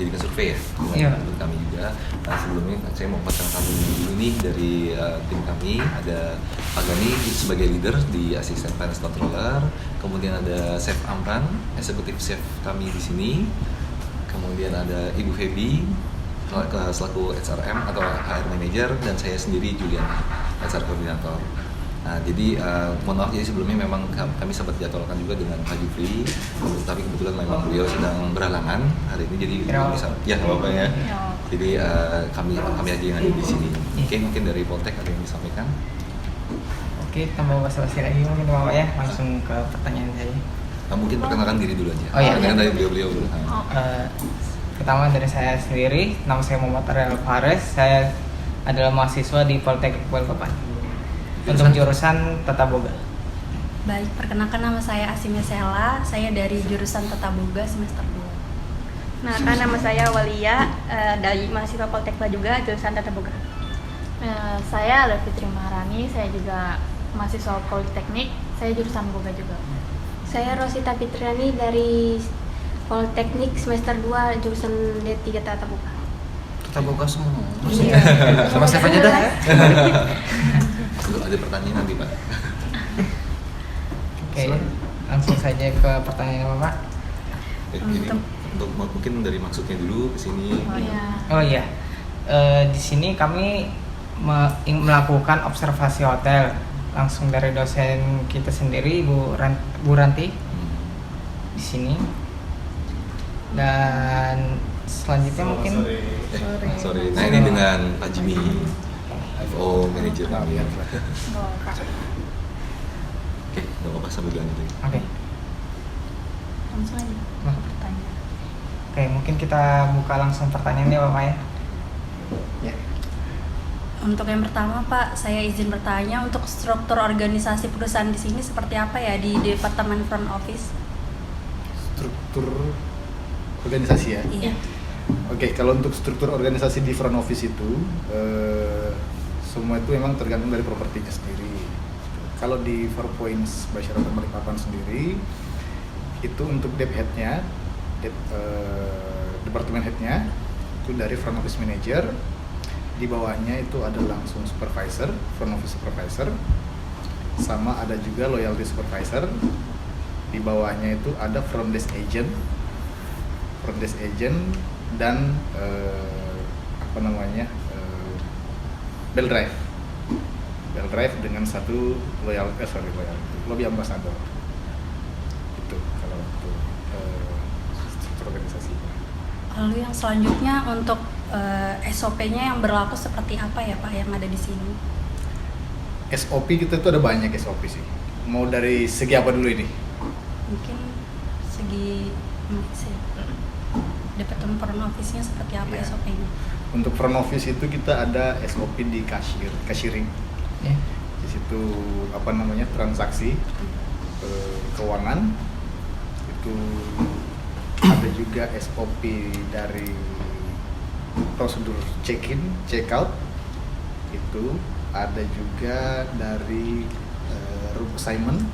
menjadikan survei ya Iya. menurut kami juga. Nah, sebelumnya saya mau perkenalkan dulu nih dari tim kami. Ada Pak Gani sebagai leader di asisten finance controller, kemudian ada Chef Amran, eksekutif chef kami di sini, kemudian ada Ibu Feby selaku HRM atau HR manager, dan saya sendiri Julian, HR koordinator. Nah, jadi mohon maaf, jadi sebelumnya memang kami sempat jadwalkan juga dengan Pak Jufri, tapi kebetulan memang beliau sedang berhalangan hari ini, jadi bisa ya nggak apa-apa ya. Jadi kami aja yang ada di sini. Oke, mungkin dari Poltek ada yang disampaikan. Oke, tambah basa-basi lagi mungkin Bapak ya, langsung ke pertanyaan saya. Mungkin perkenalkan diri dulu aja. Oh iya. Perkenalkan dari beliau dulu. Pertama dari saya sendiri, nama saya Muhammad Ariel Fares. Saya adalah mahasiswa di Politeknik Balikpapan untuk jurusan Tata Boga. Baik, perkenalkan nama saya Asimia Sela. Saya dari jurusan Tata Boga semester 2. Nah, kan nama saya Walia, dari mahasiswa Politeknik juga jurusan Tata Boga. Saya adalah Fitri Maharani, saya juga mahasiswa Politeknik, saya jurusan Boga juga. Saya Rosita Fitriani dari Politeknik semester 2 jurusan D3 Tata Boga. Tata Boga semua. Iya. Sama siapa aja dah? Kalau ada pertanyaan nanti Pak. Oke, langsung saja ke pertanyaan Bapak. Ini untuk mungkin dari maksudnya dulu ke sini. Oh iya, di sini kami melakukan observasi hotel langsung dari dosen kita sendiri, Bu Ranti, di sini. Dan selanjutnya mungkin sorry. Nah, ini dengan Pak Jimmy, FO manager kami. Oke, nggak apa-apa, sambil lanjut. Oke. Langsung aja Nah. pertanyaan. Oke, mungkin kita buka langsung pertanyaannya Bapak ya. Ya. Untuk yang pertama Pak, saya izin bertanya, untuk struktur organisasi perusahaan di sini seperti apa ya di Departemen Front Office? Struktur organisasi ya? Iya. Oke, kalau untuk struktur organisasi di front office itu semua itu memang tergantung dari propertinya sendiri. Kalau di 4 Points by Sheraton Balikpapan sendiri itu untuk dev head-nya, departemen head-nya itu dari front office manager, di bawahnya itu ada langsung supervisor, front office supervisor, sama ada juga loyalty supervisor. Di bawahnya itu ada front desk agent dan bell drive dengan satu lobby ambassador. Itu kalau untuk struktur organisasi. Lalu yang selanjutnya untuk SOP-nya yang berlaku seperti apa ya Pak yang ada di sini? SOP kita tuh ada banyak SOP sih. Mau dari segi apa dulu ini? Mungkin segi Departemen Front Office-nya seperti apa Iya. SOP-nya? Untuk front office itu kita ada SOP di cashiering. Ya. Di situ transaksi keuangan itu ada juga SOP dari prosedur check-in, check-out, itu ada juga dari room assignment.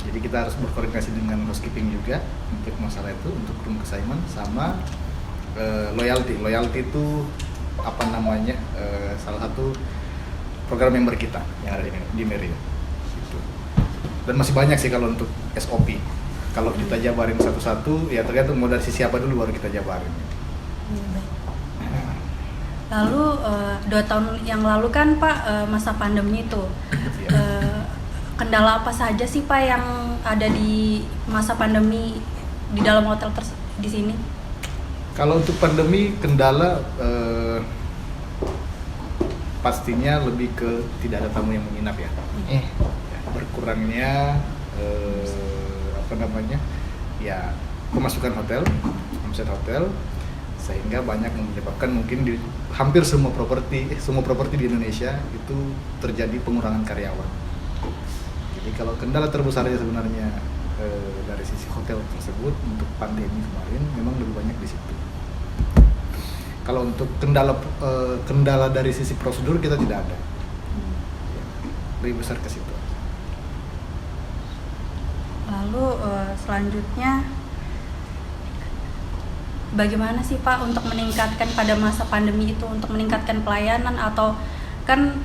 Jadi kita harus berkoordinasi dengan housekeeping juga untuk masalah itu, untuk room assignment, sama loyalty itu salah satu program member kita yang ada di Marriott gitu. Dan masih banyak sih kalau untuk SOP. Kalau kita jabarin satu-satu ya tergantung mau dari sisi apa dulu baru kita jabarin. Lalu 2 tahun yang lalu kan Pak masa pandemi itu kendala apa saja sih Pak yang ada di masa pandemi di dalam hotel di sini? Kalau untuk pandemi kendala pastinya lebih ke tidak ada tamu yang menginap ya. Berkurangnya pemasukan hotel, omset hotel, sehingga banyak menyebabkan mungkin di hampir semua properti di Indonesia itu terjadi pengurangan karyawan. Jadi kalau kendala terbesarnya sebenarnya dari sisi hotel tersebut untuk pandemi kemarin memang lebih banyak di situ. Kalau untuk kendala dari sisi prosedur kita tidak ada, lebih besar ke situ. Lalu selanjutnya bagaimana sih Pak untuk meningkatkan pada masa pandemi itu, untuk meningkatkan pelayanan, atau kan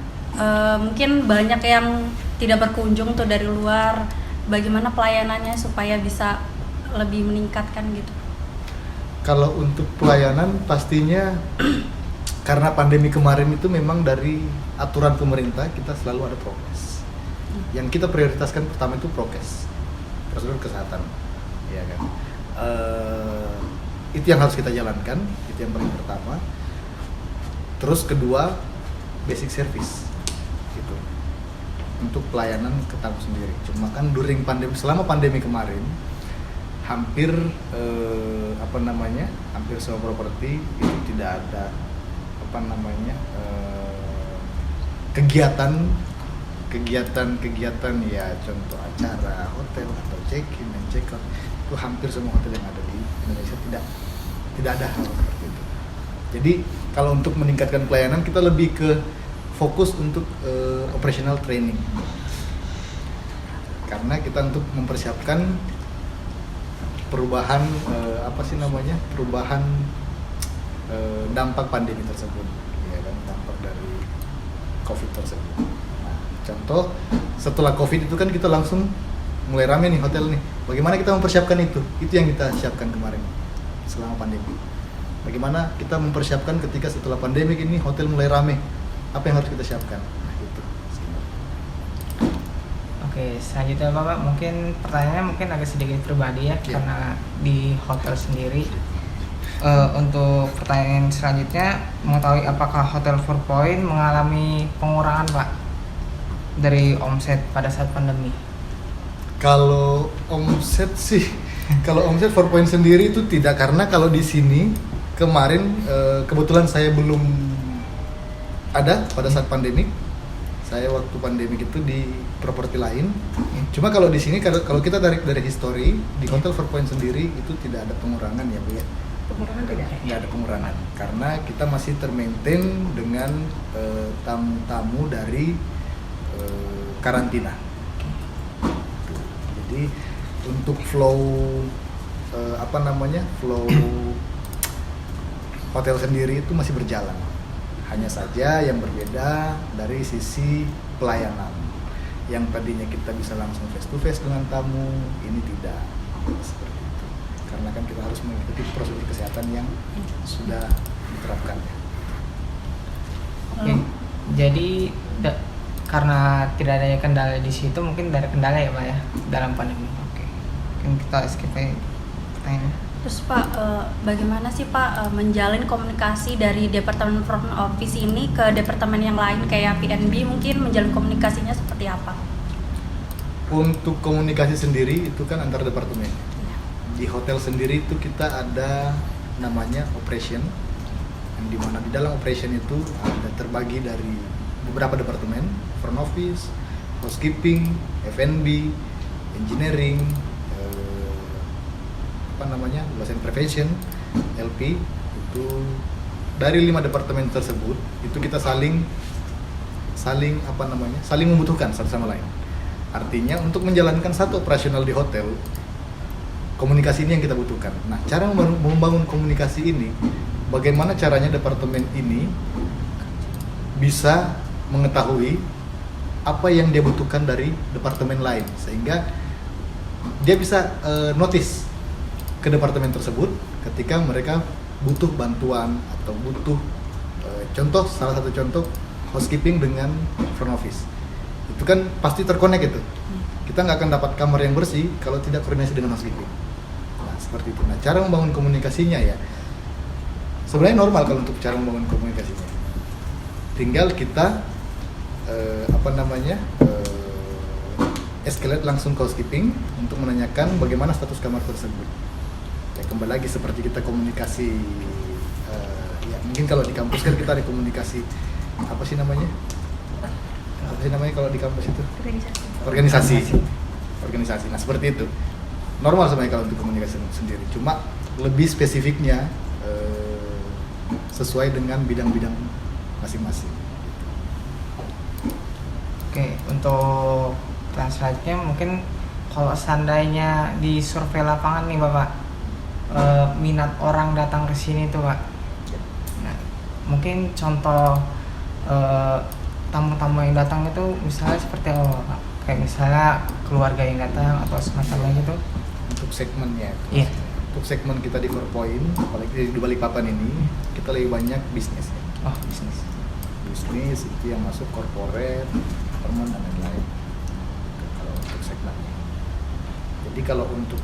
mungkin banyak yang tidak berkunjung tuh dari luar, bagaimana pelayanannya supaya bisa lebih meningkatkan gitu? Kalau untuk pelayanan pastinya karena pandemi kemarin itu memang dari aturan pemerintah kita selalu ada prokes. Yang kita prioritaskan pertama itu prokes, prosedur kesehatan, ya kan. Itu yang harus kita jalankan, itu yang paling pertama. Terus kedua, basic service gitu untuk pelayanan ke tamu sendiri. Cuma kan selama pandemi kemarin hampir hampir semua properti itu tidak ada kegiatan ya, contoh acara hotel atau check-in dan check-out, itu hampir semua hotel yang ada di Indonesia tidak ada hal seperti itu. Jadi kalau untuk meningkatkan pelayanan kita lebih ke fokus untuk operational training, karena kita untuk mempersiapkan perubahan dampak pandemi tersebut, ya kan, dampak dari COVID tersebut. Nah, contoh setelah COVID itu kan kita langsung mulai rame nih hotel nih. Bagaimana kita mempersiapkan itu? Itu yang kita siapkan kemarin selama pandemi. Bagaimana kita mempersiapkan ketika setelah pandemi ini hotel mulai rame? Apa yang harus kita siapkan? Nah, gitu. Oke, selanjutnya Bapak, mungkin pertanyaannya mungkin agak sedikit pribadi ya, karena di hotel sendiri. Untuk pertanyaan selanjutnya, mengetahui apakah Hotel 4 Point mengalami pengurangan Pak dari omset pada saat pandemi? Kalau omset sih, kalau omset 4 Point sendiri itu tidak, karena kalau di sini kemarin kebetulan saya belum ada pada saat pandemi. Saya waktu pandemi itu di properti lain. Cuma kalau di sini kalau kita tarik dari histori di Hotel 4 Point sendiri itu tidak ada pengurangan ya Bu ya. Pengurangan tidak? Tidak ada pengurangan karena kita masih termaintain dengan tamu-tamu dari karantina. Jadi untuk flow flow hotel sendiri itu masih berjalan. Hanya saja yang berbeda dari sisi pelayanan. Yang tadinya kita bisa langsung face to face dengan tamu, ini tidak seperti itu. Karena kan kita harus mengikuti prosedur kesehatan yang sudah diterapkan. Oke. Jadi karena tidak adanya kendala di situ, mungkin dari kendala ya Pak ya dalam pandemi. Oke. Mungkin kita skip aja pertanyaannya. Terus Pak, bagaimana sih Pak menjalin komunikasi dari departemen front office ini ke departemen yang lain kayak PNB, mungkin menjalin komunikasinya seperti apa? Untuk komunikasi sendiri itu kan antar departemen. Di hotel sendiri itu kita ada namanya operation, yang dimana di dalam operation itu ada terbagi dari beberapa departemen, front office, housekeeping, F&B, engineering, loss and prevention, LP. Itu dari 5 departemen tersebut itu kita saling membutuhkan satu sama lain. Artinya untuk menjalankan satu operasional di hotel, komunikasi ini yang kita butuhkan. Nah, cara membangun komunikasi ini, bagaimana caranya departemen ini bisa mengetahui apa yang dia butuhkan dari departemen lain, sehingga dia bisa notice ke departemen tersebut ketika mereka butuh bantuan atau butuh salah satu contoh housekeeping dengan front office. Itu kan pasti terkonek itu. Kita nggak akan dapat kamar yang bersih kalau tidak koordinasi dengan housekeeping. Nah, seperti itu. Nah, cara membangun komunikasinya ya sebenarnya normal kalau untuk cara membangun komunikasinya. Tinggal kita escalate langsung ke housekeeping untuk menanyakan bagaimana status kamar tersebut. Ya, kembali lagi seperti kita komunikasi mungkin kalau di kampus kan kita ada komunikasi apa sih namanya kalau di kampus itu organisasi. Nah, seperti itu normal sebenarnya kalau untuk komunikasi sendiri, cuma lebih spesifiknya sesuai dengan bidang-bidang masing-masing. Oke, untuk selanjutnya mungkin kalau seandainya di survei lapangan nih Bapak, minat orang datang ke sini tuh Pak. Nah, mungkin contoh tamu-tamu yang datang itu misalnya seperti apa Pak? Kayak misalnya keluarga yang datang atau semacamnya gitu. Untuk segmennya, Iya. untuk segmen kita di 4Point, apalagi di Balikpapan ini, kita lebih banyak bisnis. Oh, bisnis. Bisnis itu yang masuk corporate, government dan lain-lain. Kalau untuk segmennya. Jadi kalau untuk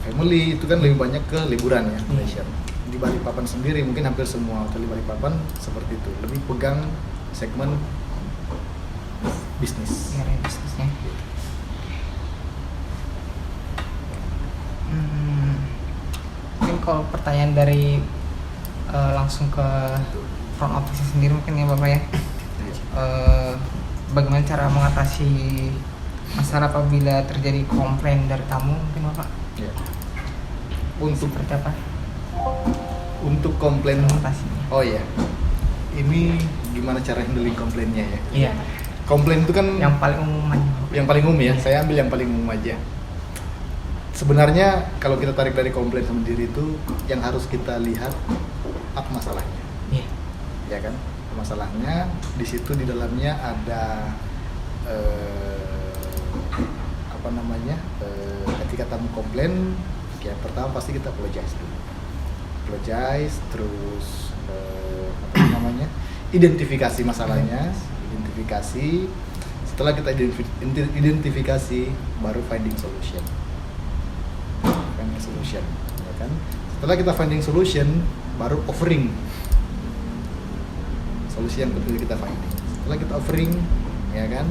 family itu kan lebih banyak ke liburan ya, leisure. Di Balikpapan sendiri mungkin hampir semua hotel di Balikpapan seperti itu, lebih pegang segmen bisnis. Area bisnisnya. Mungkin kalau pertanyaan dari langsung ke front office sendiri mungkin ya Bapak ya. Bagaimana cara mengatasi masalah apabila terjadi komplain dari tamu mungkin Bapak? Ya. Untuk Seperti apa komplain, mengatasinya? oh ya, ini gimana cara handling komplainnya ya? Iya. Komplain itu kan Yang paling umum aja. yang paling umum ya. Saya ambil yang paling umum aja. Sebenarnya kalau kita tarik dari komplain sendiri itu yang harus kita lihat apa masalahnya, Iya. ya kan? Masalahnya di situ di dalamnya ada apa namanya? Ketika tamu komplain, ya pertama pasti kita apologize dulu. Apologize, terus apa namanya? Identifikasi masalahnya, identifikasi. Setelah kita identifikasi, baru finding solution. Finding solution, ya kan? Setelah kita finding solution, baru offering solusi yang betul kita finding. Setelah kita offering, ya kan?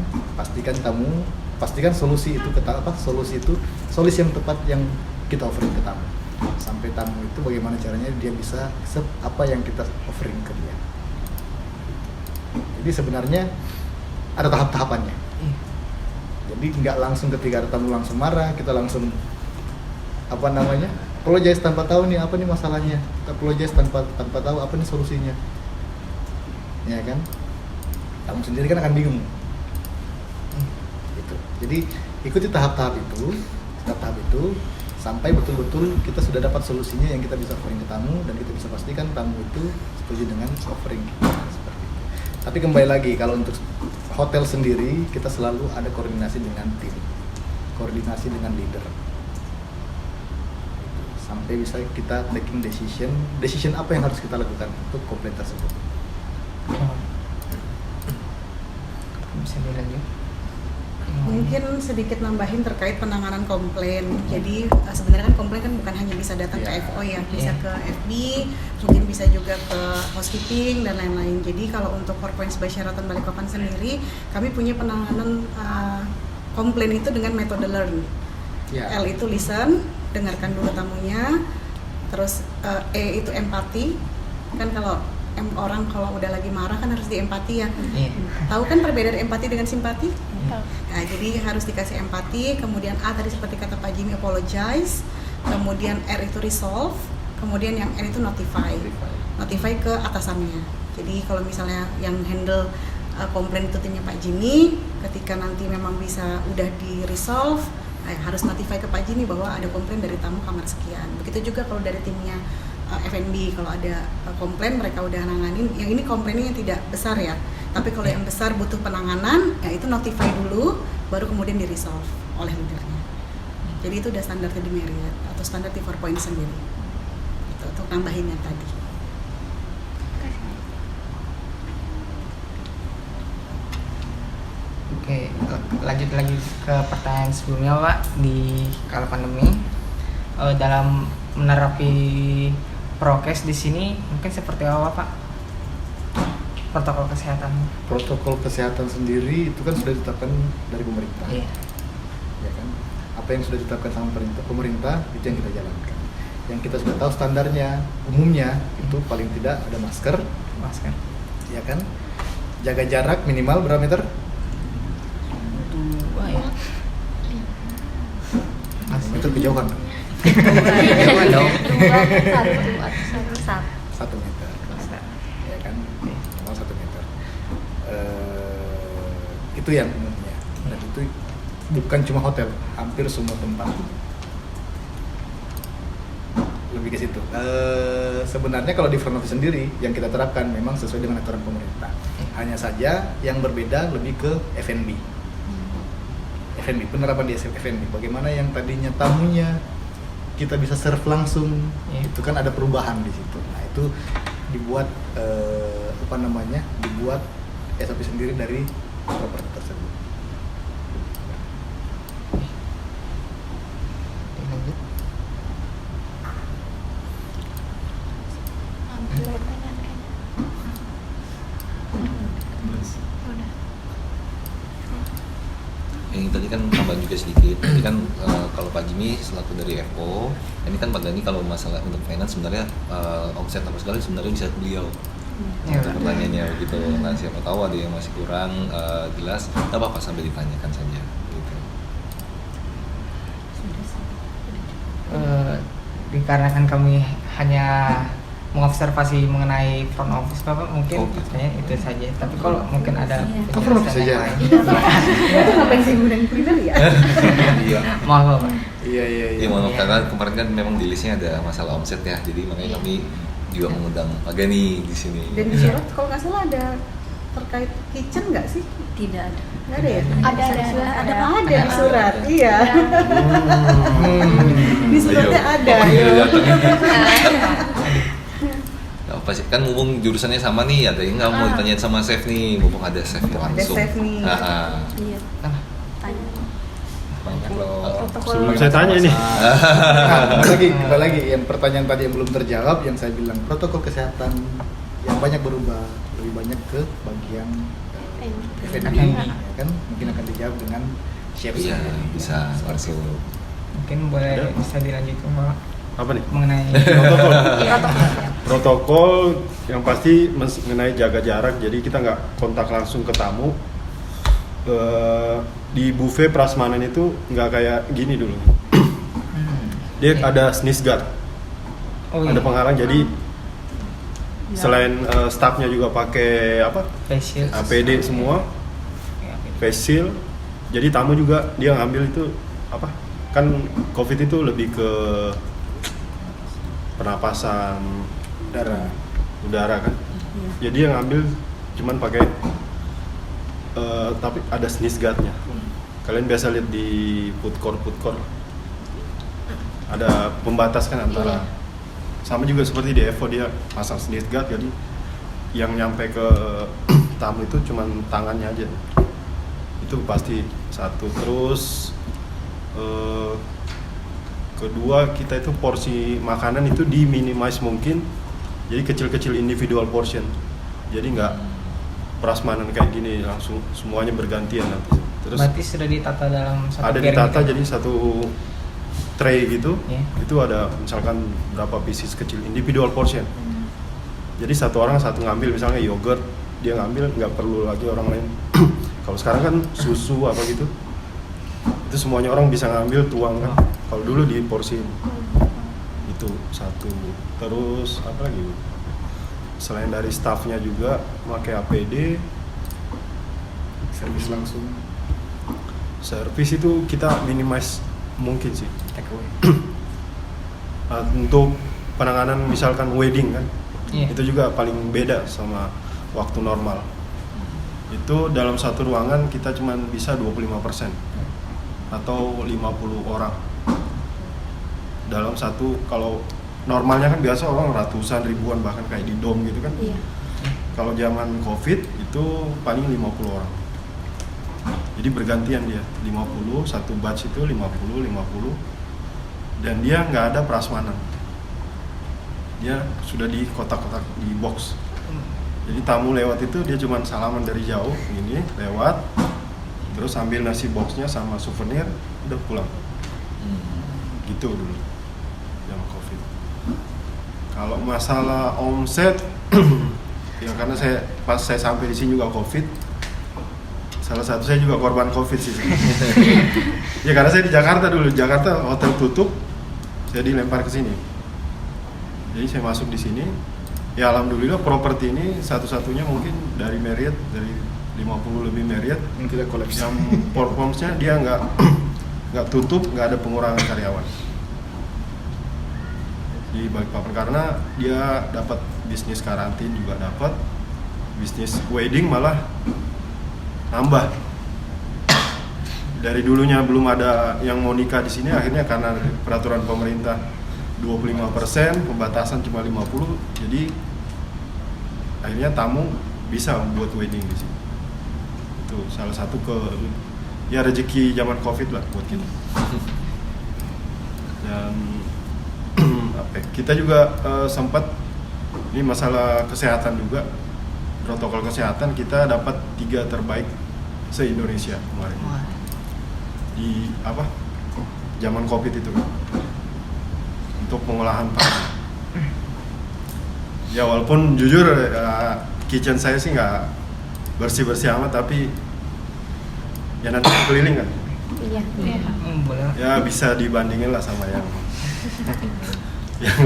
Pastikan solusi itu solusi yang tepat yang kita offering ke tamu. Sampai tamu itu bagaimana caranya dia bisa accept apa yang kita offering ke dia. Jadi sebenarnya ada tahap-tahapannya. Iya. Jadi nggak langsung ketika ada tamu langsung marah, kita langsung apa namanya? Apologize tanpa tahu nih apa nih masalahnya. Kita apologize tanpa tahu apa nih solusinya. Ya kan? Tamu sendiri kan akan bingung. Gitu. Jadi ikuti tahap-tahap itu sampai betul-betul kita sudah dapat solusinya yang kita bisa offering ke tamu dan kita bisa pastikan tamu itu setuju dengan offering kita seperti itu. Tapi kembali lagi kalau untuk hotel sendiri kita selalu ada koordinasi dengan tim, koordinasi dengan leader, sampai bisa kita taking decision apa yang harus kita lakukan untuk komplain tersebut. Bisa dilanjut. Mungkin sedikit nambahin terkait penanganan komplain. Jadi sebenarnya kan komplain kan bukan hanya bisa datang ke FO ya, bisa ke FB, mungkin bisa juga ke housekeeping dan lain-lain. Jadi kalau untuk 4Point by Sheraton Balikpapan sendiri, kami punya penanganan komplain itu dengan metode learn. L itu listen, dengarkan dulu tamunya. Terus E itu empati. Kan kalau orang kalau udah lagi marah kan harus diempati ya. Tahu kan perbedaan empati dengan simpati? Nah, jadi harus dikasih empati. Kemudian A tadi seperti kata Pak Jimmy apologize. Kemudian R itu resolve. Kemudian yang N itu notify ke atasannya. Jadi kalau misalnya yang handle komplain itu timnya Pak Jimmy, ketika nanti memang bisa udah di resolve, harus notify ke Pak Jimmy bahwa ada komplain dari tamu kamar sekian. Begitu juga kalau dari timnya F&B, kalau ada komplain mereka udah nanganin. Yang ini komplainnya yang tidak besar ya, tapi kalau yang besar butuh penanganan, ya itu notify dulu, baru kemudian di resolve oleh leadernya. Jadi itu udah standarnya di Marriott atau standar di 4Point sendiri. Itu untuk nambahin yang tadi. Oke, lanjut lagi ke pertanyaan sebelumnya Pak. Di kala pandemi, dalam menerapi prokes di sini mungkin seperti apa Pak? Protokol kesehatan. Protokol kesehatan sendiri itu kan sudah ditetapkan dari pemerintah. Iya. Ya kan? Apa yang sudah ditetapkan sama pemerintah itu yang kita jalankan. Yang kita sudah tahu standarnya umumnya itu paling tidak ada masker, ya kan? Jaga jarak minimal berapa meter? 2 ya. Meter kejauhan. Jauh dong. 1 meter. Ya kan? Minimal 1 meter. Itu yang umumnya. Dan itu bukan cuma hotel, hampir semua tempat. Lebih lebih ke situ. Sebenarnya kalau di front office sendiri yang kita terapkan memang sesuai dengan aturan pemerintah. Hanya saja yang berbeda lebih ke F&B. F&B, penerapan di F&B. Bagaimana yang tadinya tamunya kita bisa serve langsung, itu kan ada perubahan di situ. Nah itu dibuat dibuat SOP sendiri dari properti tersebut. Lanjut. Yang tadi kan tambahan juga sedikit. Jadi kan kalau Pak Jimmy selaku dari FO, ini kan Pak Dani kalau masalah untuk finance sebenarnya omset apa segala sebenarnya bisa beliau. Ya, Untuk pertanyaannya gitu. Nah siapa tahu ada yang masih kurang jelas, tak apa-apa sambil ditanyakan saja. Gitu. Dikarenakan kami hanya mengobservasi mengenai front office Bapak, mungkin pertanyaan itu saja. Tapi kalau mungkin ada front office penjelasan yang saja. lain. Itu ngapain sih gudang kuliner ya? Iya. Maaf Bapak. Iya. Iya, maaf karena kemarin kan memang di listnya ada masalah omset ya, jadi makanya kami juga mengundang Pak Gani di sini. Dan di surat kalau nggak salah ada terkait kitchen nggak sih? Tidak ada. Nggak ada ya? Ada Ada di surat, iya. Di suratnya ada. Nah, pasti kan ngomong jurusannya sama nih, ada yang nggak mau ditanyain sama chef nih, ngomong ada chef Ada langsung. chef nih. Iya. Tanya. Banyak loh. Sebelum saya tanya ini. Kembali lagi yang pertanyaan tadi yang belum terjawab, yang saya bilang protokol kesehatan yang banyak berubah, lebih banyak ke bagian F&B, ya kan mungkin akan dijawab dengan chef. Iya, bisa langsung. Mungkin boleh bisa dilanjutkan Bapak Apa nih? mengenai Protokol. Protokol yang pasti mengenai jaga jarak, jadi kita nggak kontak langsung ke tamu. Di buffet prasmanan itu nggak kayak gini dulu. Dia ada sneeze guard, ada penghalang. Jadi selain staffnya juga pakai face shield. APD semua, face shield. Jadi tamu juga dia ngambil itu kan COVID itu lebih ke pernapasan udara kan. Jadi yang ngambil cuman pakai tapi ada sneeze guard-nya. Kalian biasa lihat di food court ada pembatas kan antara. Sama juga seperti di Evo, dia pasang sneeze guard, jadi yang nyampe ke tamu itu cuman tangannya aja. Itu pasti satu. Terus kedua, kita itu porsi makanan itu diminimize mungkin, jadi kecil-kecil individual portion, jadi nggak prasmanan kayak gini langsung semuanya bergantian nanti. Terus Berarti sudah ditata dalam satu ada piring ditata gitu? jadi satu tray gitu, Itu ada misalkan berapa pieces kecil individual portion. Jadi satu orang satu ngambil, misalnya yogurt dia ngambil, nggak perlu lagi orang lain. Kalau sekarang kan susu apa gitu, itu semuanya orang bisa ngambil, tuang kan. Kalau dulu di porsi itu satu. Terus apa lagi? Selain dari staffnya juga pakai APD, Servis langsung. servis itu kita minimize mungkin sih. Take away. Untuk penanganan misalkan wedding kan, Iya. itu juga paling beda sama waktu normal. Itu dalam satu ruangan kita cuma bisa 25% atau 50 orang dalam satu. Kalau normalnya kan biasa orang ratusan, ribuan, bahkan kayak di dom gitu kan. Iya. Kalau zaman COVID itu paling 50 orang. Jadi bergantian dia, 50, satu batch itu 50, dan dia nggak ada prasmanan. Dia sudah di kotak-kotak, di box. Jadi tamu lewat itu dia cuma salaman dari jauh, ini lewat, terus ambil nasi boxnya sama souvenir, udah pulang. Gitu dulu, zaman COVID. Kalau masalah omset, ya karena pas saya sampai di sini juga COVID. Salah satu saya juga korban COVID sih. Ya karena saya di Jakarta dulu, Jakarta hotel tutup, saya dilempar ke sini. Jadi saya masuk di sini. Ya alhamdulillah properti ini satu-satunya mungkin dari Marriott, dari 50 lebih Marriott Yang tidak kolaps. yang performance-nya dia nggak tutup, nggak ada pengurangan karyawan. di Balikpapan karena dia dapat bisnis karantin juga dapat, bisnis wedding malah nambah. Dari dulunya belum ada yang mau nikah di sini, akhirnya karena peraturan pemerintah 25%, pembatasan cuma 50, jadi akhirnya tamu bisa buat wedding di sini. Itu salah satu rezeki zaman Covid lah buat kita. Dan kita juga sempat ini masalah kesehatan juga, protokol kesehatan kita dapat 3 terbaik se-Indonesia kemarin. Di zaman Covid itu untuk pengolahan pangan. Ya walaupun jujur kitchen saya sih nggak bersih-bersih amat, tapi ya nanti keliling kan. Iya. Boleh. Ya bisa dibandingin lah sama yang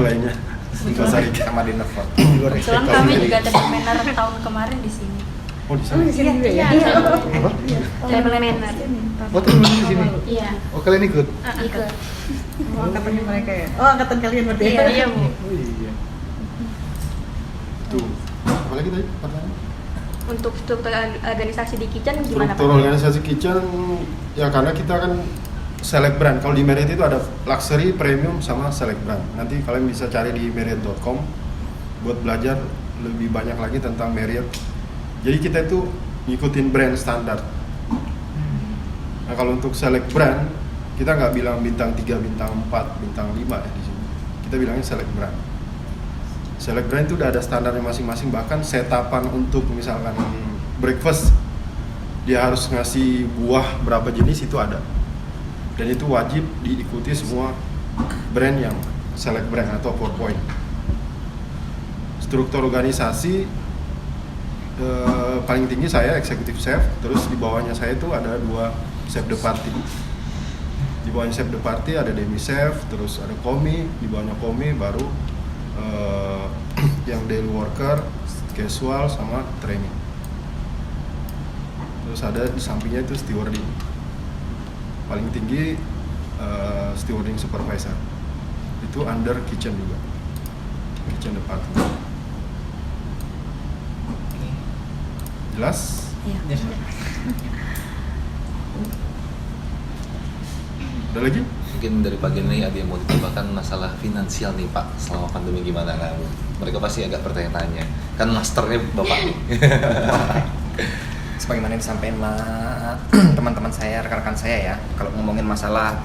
lainnya. Sama di Nevot. Kebetulan kami juga table manner tahun kemarin di sini. Oh di sana. Iya. Table manner. Oh temen di sini. Iya. Oh kalian ikut? Ikut. Oh, angkatannya mereka ya? Oh, angkatan kalian berarti ya? Iya, Bu. Oh iya. Tuh. Apa lagi tadi pertanyaan? Untuk struktur organisasi di kitchen gimana Struktur Pak? organisasi kitchen ya karena kita kan select brand. Kalau di Marriott itu ada luxury, premium sama select brand. Nanti kalian bisa cari di marriott.com buat belajar lebih banyak lagi tentang Marriott. Jadi kita itu ngikutin brand standar. Nah kalau untuk select brand kita nggak bilang bintang 3, bintang 4, bintang 5 ya di sini. Kita bilangnya select brand. Select brand itu udah ada standarnya masing-masing, bahkan setapan untuk misalkan breakfast dia harus ngasih buah berapa jenis itu ada. Dan itu wajib diikuti semua brand yang select brand atau 4 point. Struktur organisasi paling tinggi saya executive chef, terus di bawahnya saya itu ada 2 chef de partie. Di bawahnya chef de partie ada demi chef, terus ada komi, di bawahnya komi baru yang daily worker, casual sama training. Terus ada di sampingnya itu stewarding. Paling tinggi stewarding supervisor. Itu under kitchen juga. Kitchen department. Jelas? Iya. Ada lagi? Mungkin dari bagian ini ada yang mau ditambahkan masalah finansial nih Pak, selama pandemi gimana? Nah, mereka pasti agak bertanya-tanya. Kan masternya Bapak nih. Sebagaimana disampaikan teman-teman saya, rekan-rekan saya ya, kalau ngomongin masalah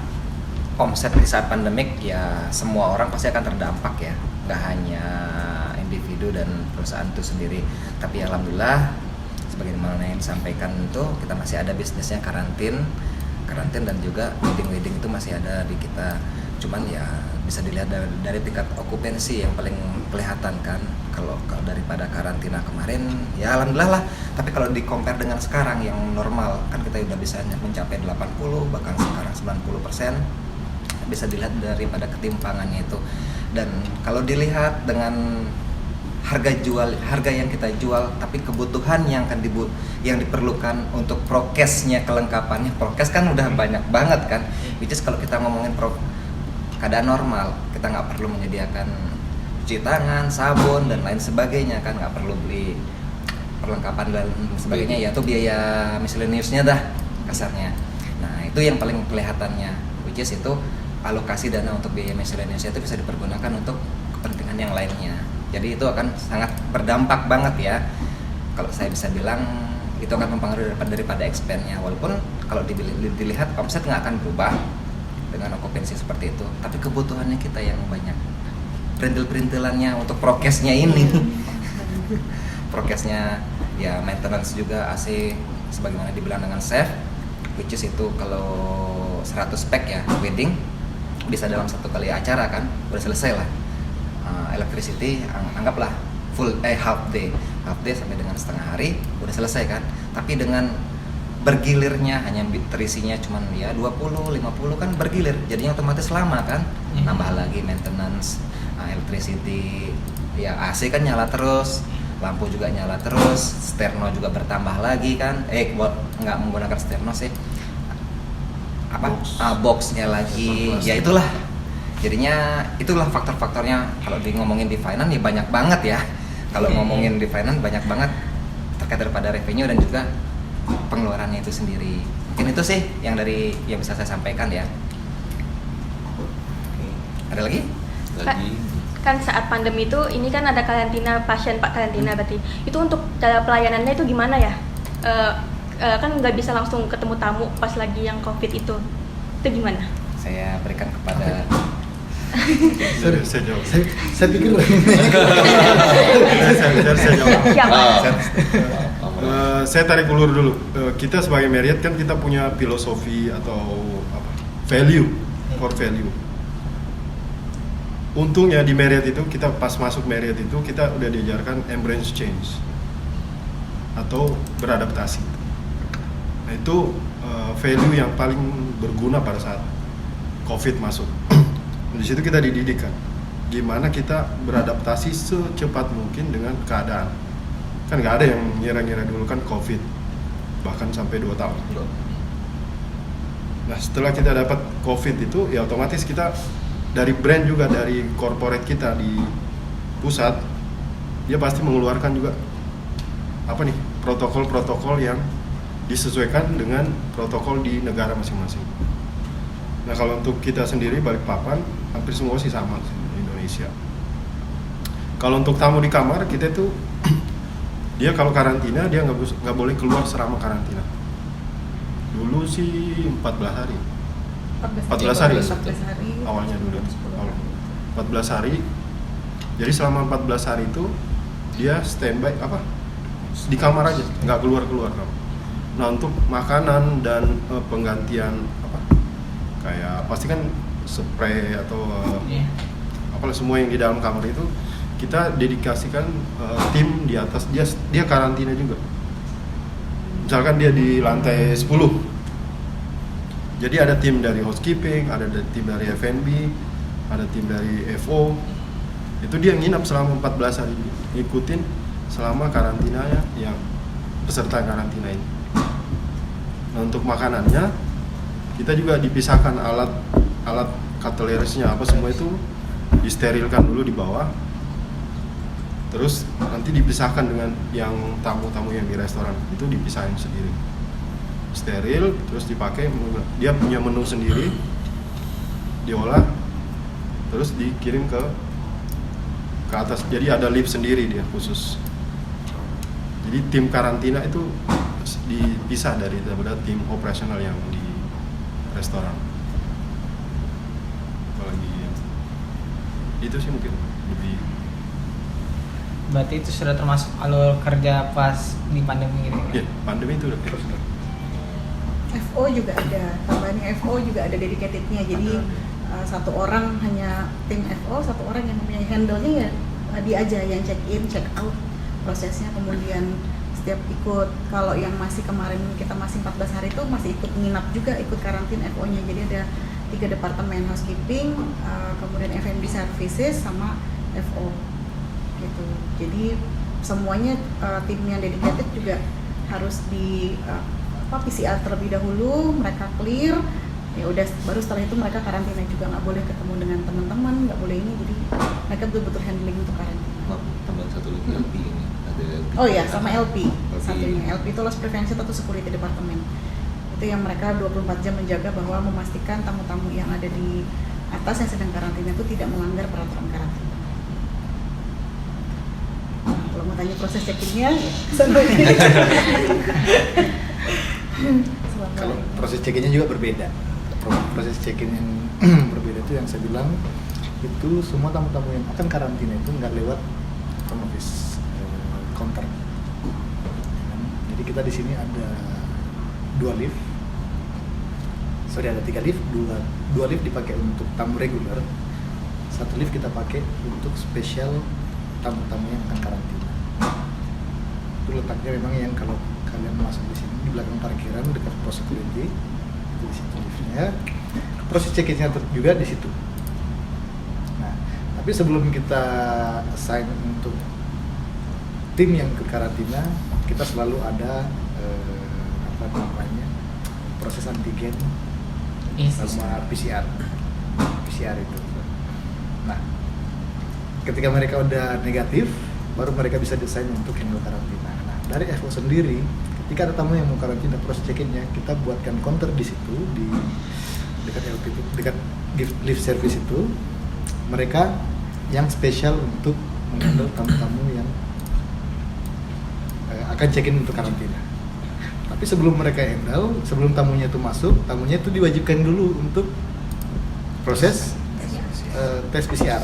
omset di saat pandemik ya semua orang pasti akan terdampak ya, nggak hanya individu dan perusahaan itu sendiri. Tapi alhamdulillah sebagaimana yang disampaikan itu kita masih ada bisnisnya karantin dan juga wedding itu masih ada di kita. Cuman ya bisa dilihat dari tingkat okupansi yang paling kelihatan kan. Kalau daripada karantina kemarin ya alhamdulillah lah. Tapi kalau di compare dengan sekarang yang normal kan kita udah bisa mencapai 80 bahkan sekarang 90%, bisa dilihat daripada ketimpangannya itu. Dan kalau dilihat dengan harga yang kita jual, tapi kebutuhan yang diperlukan untuk prokesnya, kelengkapannya, prokes kan udah banyak banget kan. Which is kalau kita ngomongin keadaan normal, kita nggak perlu menyediakan cuci tangan, sabun dan lain sebagainya kan, nggak perlu beli perlengkapan dan sebagainya, yaitu biaya miscellaneousnya dah kasarnya. Nah itu yang paling kelihatannya, which is itu alokasi dana untuk biaya miscellaneous itu bisa dipergunakan untuk kepentingan yang lainnya. Jadi itu akan sangat berdampak banget ya. Kalau saya bisa bilang itu akan mempengaruhi daripada expense-nya. Walaupun kalau dilihat omset nggak akan berubah dengan okupansi seperti itu, tapi kebutuhannya kita yang banyak. Perintil-perintilannya untuk prokesnya ini. Prokesnya ya maintenance juga AC sebagaimana dibilang dengan chef, which is itu kalau 100 pack ya wedding bisa dalam 1 kali acara kan udah selesai lah. Electricity anggaplah half day sampai dengan setengah hari udah selesai kan. Tapi dengan bergilirnya hanya terisinya cuman ya 20-50 kan bergilir, jadinya otomatis lama kan. Nambah lagi maintenance, electricity ya, AC kan nyala terus, lampu juga nyala terus, sterno juga bertambah lagi kan. Nggak menggunakan sterno sih, boxnya lagi ya itulah. Jadinya itulah faktor-faktornya. Kalau ngomongin di finance ya banyak banget ya. Kalau ngomongin di finance banyak banget terkait daripada revenue dan juga pengeluarannya itu sendiri. Mungkin itu sih yang bisa saya sampaikan ya. Ada lagi? Kan saat pandemi itu ini kan ada karantina pasien, Pak, karantina berarti. Itu untuk cara pelayanannya itu gimana ya? Kan nggak bisa langsung ketemu tamu pas lagi yang COVID itu gimana? Saya berikan kepada Saya jawab. Saya pikir Saya jawab. Siapa? Saya tarik ulur dulu. Kita sebagai Marriott kan kita punya filosofi atau value, core value. Untungnya di Marriott itu kita pas masuk Marriott itu kita udah diajarkan embrace change atau beradaptasi. Nah itu value yang paling berguna pada saat COVID masuk. Di situ kita dididik kan, gimana kita beradaptasi secepat mungkin dengan keadaan. Kan nggak ada yang ngira-ngira dulu kan COVID, bahkan sampai 2 tahun. Nah setelah kita dapat COVID itu, ya otomatis kita dari brand juga, dari corporate kita di pusat, dia pasti mengeluarkan juga protokol-protokol yang disesuaikan dengan protokol di negara masing-masing. Nah kalau untuk kita sendiri Balikpapan hampir semua sih sama di Indonesia. Kalau untuk tamu di kamar kita tuh dia kalau karantina dia nggak boleh keluar selama karantina. Dulu sih 14 hari. 14 hari awalnya dulu. 14 hari. Jadi selama 14 hari itu dia standby di kamar aja, nggak keluar. Nah untuk makanan dan penggantian kayak pasti kan spray atau semua yang di dalam kamar itu kita dedikasikan tim di atas, dia karantina juga. Misalkan dia di lantai 10, jadi ada tim dari housekeeping, ada tim dari F&B, ada tim dari FO, itu dia nginap selama 14 hari, ngikutin selama karantinanya yang peserta karantina ini. Nah untuk makanannya kita juga dipisahkan alat cutleries-nya semua itu disterilkan dulu di bawah, terus nanti dipisahkan dengan yang tamu-tamu yang di restoran itu dipisahin sendiri, steril, terus dipakai, dia punya menu sendiri, diolah, terus dikirim ke atas, jadi ada lift sendiri dia khusus. Jadi tim karantina itu dipisah daripada tim operasional yang di restoran. Apalagi itu sih mungkin lebih. Berarti itu sudah termasuk alur kerja pas di pandemi ini? Iya, pandemi itu udah terus. FO juga ada, tambahannya FO juga ada dedicatednya. Jadi satu orang hanya tim FO, satu orang yang mempunyai handle-nya ya dia aja yang check in, check out prosesnya, kemudian setiap ikut. Kalau yang masih kemarin kita masih 14 hari itu masih ikut nginap juga, ikut karantina FO-nya. Jadi ada 3 departemen, housekeeping, kemudian F&B services sama FO gitu. Jadi semuanya tim yang dedicated juga harus di PCR terlebih dahulu, mereka clear. Ya udah, baru setelah itu mereka karantina juga, nggak boleh ketemu dengan teman-teman, nggak boleh ini. Jadi mereka betul-betul handling untuk karantina. Tambahan satu lagi LP ini. Oh iya, sama LP. Satunya LP itu Loss Prevention atau Security Department. Itu yang mereka 24 jam menjaga bahwa memastikan tamu-tamu yang ada di atas yang sedang karantina itu tidak melanggar peraturan karantina. Nah, kalau mau tanya proses check-in-nya, kalau proses check-in-nya juga berbeda. Proses check-in yang berbeda itu yang saya bilang itu semua tamu-tamu yang akan karantina itu nggak lewat front office counter. Jadi kita di sini ada 2 lift, ada 3 lift, 2 lift dipakai untuk tamu reguler, 1 lift kita pakai untuk spesial tamu-tamu yang akan karantina. Itu letaknya memang yang kalau kalian masuk di sini di belakang parkiran dekat pos security, itu di situ liftnya. Proses check-in-nya juga di situ. Nah, tapi sebelum kita assign untuk tim yang ke karantina, kita selalu ada proses antigen sama PCR itu. Nah, ketika mereka udah negatif, baru mereka bisa desain untuk handle karantina. Nah, dari FO sendiri, ketika ada tamu yang mau karantina proses check-innya, kita buatkan counter di situ, di dekat LP itu, dekat lift service itu, mereka yang spesial untuk menghandle tamu-tamu yang akan check-in untuk karantina. Tapi sebelum mereka handle, sebelum tamunya itu masuk, tamunya itu diwajibkan dulu untuk proses tes PCR.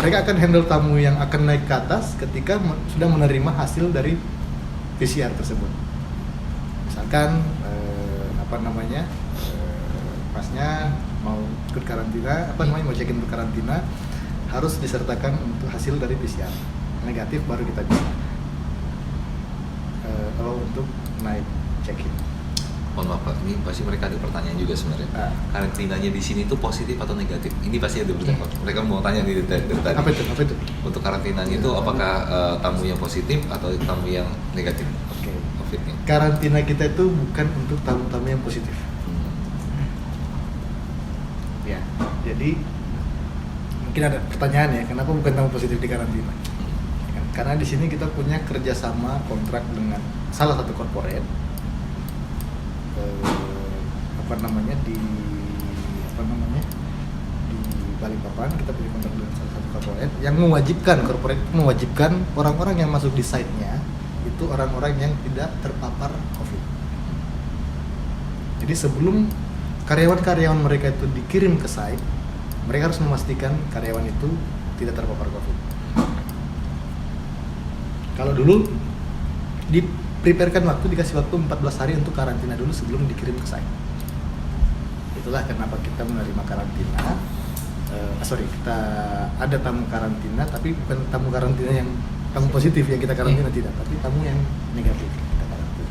Mereka akan handle tamu yang akan naik ke atas ketika sudah menerima hasil dari PCR tersebut. Misalkan pasnya mau ikut karantina, mau check-in untuk karantina, harus disertakan untuk hasil dari PCR. Negatif baru kita bisa. Kalau untuk naik check-in. Mohon maaf Pak, ini pasti mereka ada pertanyaan juga sebenarnya. Karantinanya di sini tuh positif atau negatif? Ini pasti ada pertanyaan. Mereka mau tanya nih dari tadi. Apa itu? Untuk karantinanya itu apakah tamu yang positif atau tamu yang negatif? Oke. COVID-nya. Karantina kita itu bukan untuk tamu-tamu yang positif. Ya, jadi mungkin ada pertanyaan ya, kenapa bukan tamu positif di karantina? Karena di sini kita punya kerjasama kontrak dengan salah satu corporate, di Balikpapan. Kita punya kontrak dengan salah satu corporate yang mewajibkan orang-orang yang masuk di site-nya itu orang-orang yang tidak terpapar COVID. Jadi sebelum karyawan-karyawan mereka itu dikirim ke site, mereka harus memastikan karyawan itu tidak terpapar COVID. Kalau dulu dikasih waktu 14 hari untuk karantina dulu sebelum dikirim ke site. Itulah kenapa kita menerima karantina. Kita ada tamu karantina, tapi bukan tamu karantina yang tamu positif yang kita karantina, tidak, tapi tamu yang negatif kita karantina.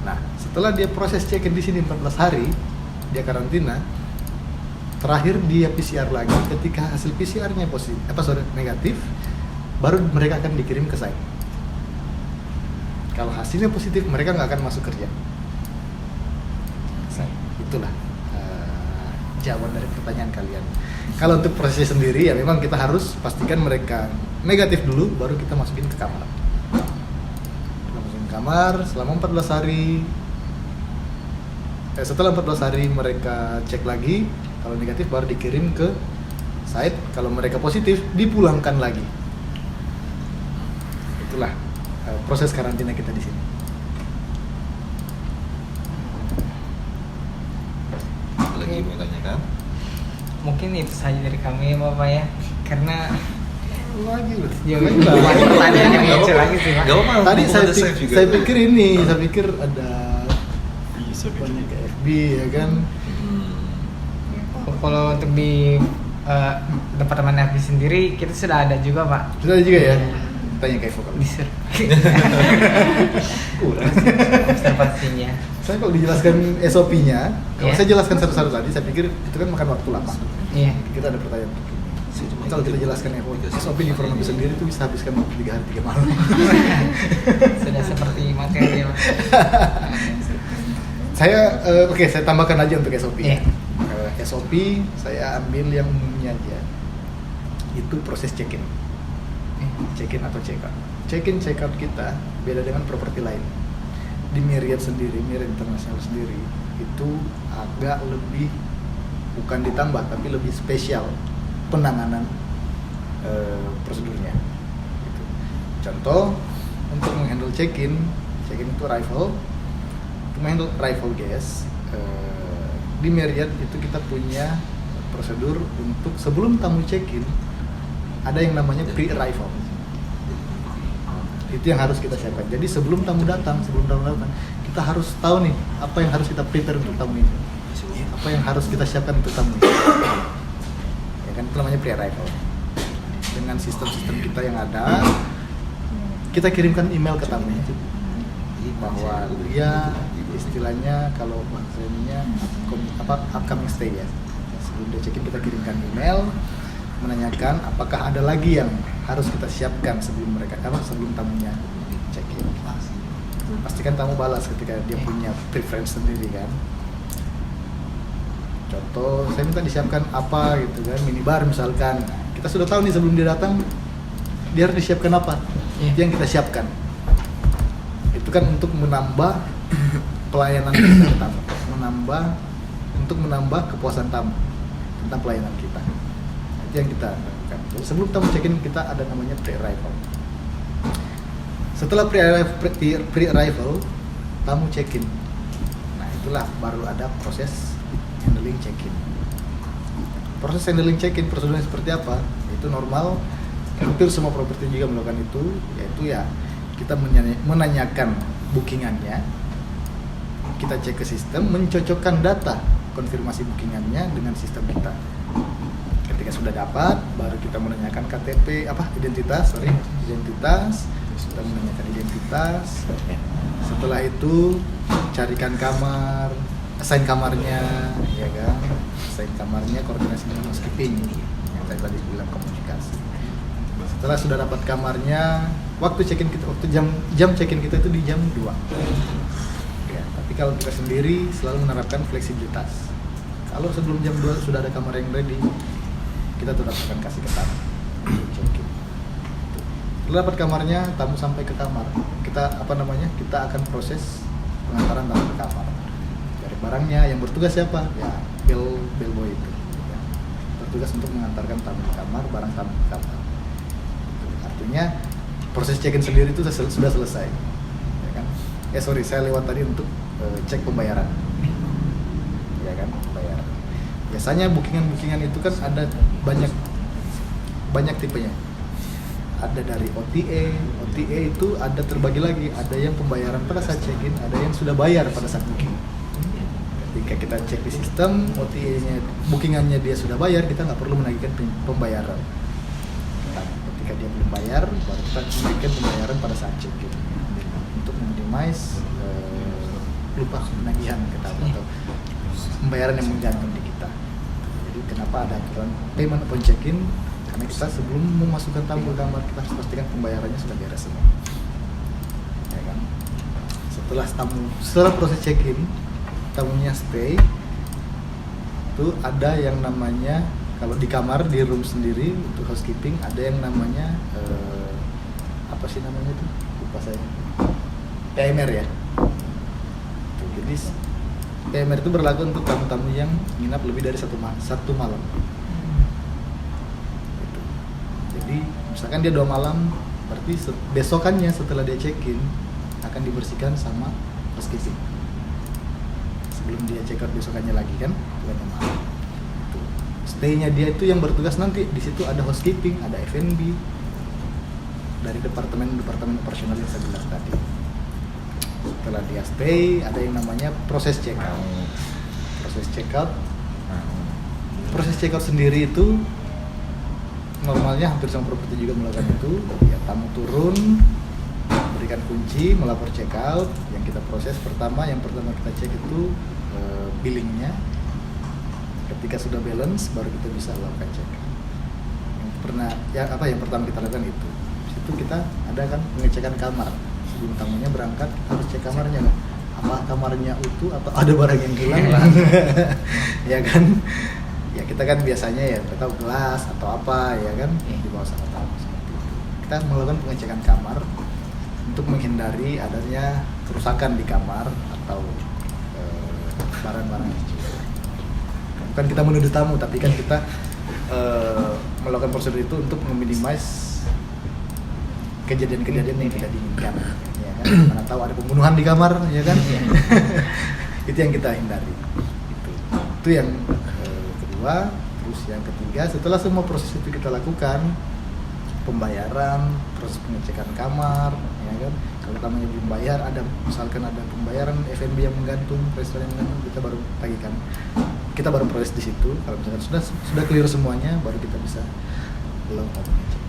Nah, setelah dia proses check-in di sini 14 hari, dia karantina. Terakhir dia PCR lagi, ketika hasil PCR-nya negatif, baru mereka akan dikirim ke site. Kalau hasilnya positif, mereka nggak akan masuk kerja. Itulah jawaban dari pertanyaan kalian. Kalau untuk prosesnya sendiri, ya memang kita harus pastikan mereka negatif dulu, baru kita masukin ke kamar. Kita masukin ke kamar selama 14 hari. Setelah 14 hari mereka cek lagi, kalau negatif baru dikirim ke site. Kalau mereka positif, dipulangkan lagi. Itulah proses karantina kita di sini. Lagi mau tanyakan? Mungkin itu saja dari kami Bapak ya, karena Lagi loh. banyak pertanyaan yang muncul lagi sih Pak. Gak apa-apa. Tadi saya pikir ada banyak ke FB ya kan. Kalau untuk di departemen FB sendiri kita sudah ada juga Pak. Sudah ada juga ya. Tanya ke Evo kalau Bisa. kurang. Observasinya. Saya kalau dijelaskan SOP-nya, kalau saya jelaskan satu-satu tadi, saya pikir itu kan makan waktu lama. Iya. Kita ada pertanyaan begini. Kalau kita jelaskan SOP di Formapi sendiri itu bisa habiskan waktu 3 hari 3 malam. Sudah seperti materi Pak. Saya tambahkan aja untuk SOP. Iya. SOP saya ambil yang umumnya aja. Itu proses check-in. Check-in atau check-out. Check-in, check-out kita beda dengan properti lain. Di Marriott International sendiri itu agak lebih, bukan ditambah tapi lebih spesial penanganan prosedurnya gitu. Contoh, untuk menghandle check-in itu arrival. Untuk menghandle arrival guest di Marriott itu kita punya prosedur untuk sebelum tamu check-in ada yang namanya pre-arrival. Itu yang harus kita siapkan. Jadi sebelum tamu datang, kita harus tahu nih apa yang harus kita prepare untuk tamu ini. Apa yang harus kita siapkan untuk tamu ini. Ya kan, itu namanya pre-arrival. Dengan sistem-sistem kita yang ada, kita kirimkan email ke tamunya bahwa dia istilahnya kalau bahasanya upcoming stay ya. Sebelum dia check-in kita kirimkan email menanyakan apakah ada lagi yang harus kita siapkan sebelum tamunya check-in. Pastikan tamu balas ketika dia punya preference sendiri kan. Contoh, saya minta disiapkan apa gitu kan, minibar misalkan. Nah, kita sudah tahu nih sebelum dia datang, dia harus disiapkan apa. Itu yang kita siapkan. Itu kan untuk menambah pelayanan kita ke tamu, untuk menambah kepuasan tamu tentang pelayanan kita. Itu yang kita lakukan. Jadi sebelum tamu check-in kita ada namanya pre-arrival. Setelah pre-arrival, tamu check-in. Nah, itulah baru ada proses handling check-in. Proses handling check-in prosedurnya seperti apa? Itu normal, hampir semua properti juga melakukan itu, yaitu ya kita menanyakan bookingannya, kita cek ke sistem, mencocokkan data konfirmasi bookingannya dengan sistem kita. Ketika sudah dapat, baru kita menanyakan identitas, kita menanyakan identitas. Setelah itu carikan kamar, assign kamarnya, ya kan? Assign kamarnya, koordinasi dengan housekeeping yang saya tadi bilang, komunikasi. Setelah sudah dapat kamarnya, waktu check-in kita, jam check-in kita itu di jam 2. Ya, tapi kalau kita sendiri selalu menerapkan fleksibilitas. Kalau sebelum jam 2 sudah ada kamar yang ready, kita tetap akan kasih ke tamu check-in. Setelah dapat kamarnya, tamu sampai ke kamar. Kita akan proses pengantaran tamu ke kamar. Dari barangnya, yang bertugas siapa? Ya, bellboy itu. Ya, bertugas untuk mengantarkan tamu ke kamar, barang tamu ke kamar. Artinya proses check-in sendiri itu sudah selesai. Ya kan? Saya lewat tadi untuk cek pembayaran. Ya kan, pembayaran. Biasanya bookingan itu kan ada banyak tipenya. Ada dari OTA itu ada terbagi lagi, ada yang pembayaran pada saat check-in, ada yang sudah bayar pada saat booking. Ketika kita cek di sistem, OTA-nya, bookingannya dia sudah bayar, kita nggak perlu menagihkan pembayaran. Nah, ketika dia belum bayar, baru kita menagihkan pembayaran pada saat check-in untuk minimize lupa penagihan kita atau pembayaran yang menggantung di kita. Jadi kenapa ada aturan payment upon check-in? Karena kita sebelum memasukkan tamu ke kamar, kita harus pastikan pembayarannya sudah beres semua. Ya kan? Setelah proses check-in, tamunya stay, itu ada yang namanya, kalau di kamar, di room sendiri untuk housekeeping, ada yang namanya apa sih namanya itu? Lupa saya. PMR ya. Jadi PMR itu berlaku untuk tamu-tamu yang nginap lebih dari satu malam. Gitu. Jadi misalkan dia 2 malam, berarti besokannya setelah dia check-in akan dibersihkan sama housekeeping. Sebelum dia check out besokannya lagi kan, bukan malam. Gitu. Stay-nya dia itu yang bertugas nanti di situ ada housekeeping, ada F&B dari departemen operasional yang saya bilang tadi. Setelah dia stay, ada yang namanya proses check out. Proses check out sendiri itu normalnya hampir semua properti juga melakukan itu. Ya, tamu turun, berikan kunci, melapor check out. Yang kita proses yang pertama kita cek itu billingnya. Ketika sudah balance, baru kita bisa lakukan check out. Yang pertama kita lakukan itu. Di situ kita ada kan pengecekan kamar. Sebelum tamunya berangkat, kita harus cek kamarnya nggak? Apa kamarnya utuh atau ada barang yang hilang? Ya kan? Ya kita kan biasanya ya kita tahu gelas atau apa ya kan di bawah sama tamu seperti itu. Kita melakukan pengecekan kamar untuk menghindari adanya kerusakan di kamar atau barang-barang yang juga. Bukan kita menuduh tamu, tapi kan kita melakukan prosedur itu untuk meminimais kejadian-kejadian yang tidak diinginkan, ya kan? Mana tahu ada pembunuhan di kamar, ya kan? Itu yang kita hindari. Itu yang kedua. Terus yang ketiga, setelah semua proses itu kita lakukan, pembayaran, proses pengecekan kamar, ya kan? Kalau tamunya belum bayar, misalkan ada pembayaran F&B yang menggantung, restoran yang menggantung, kita baru tagihkan. Kita baru proses di situ. Kalau misalkan sudah clear semuanya, baru kita bisa melakukan pengecekan.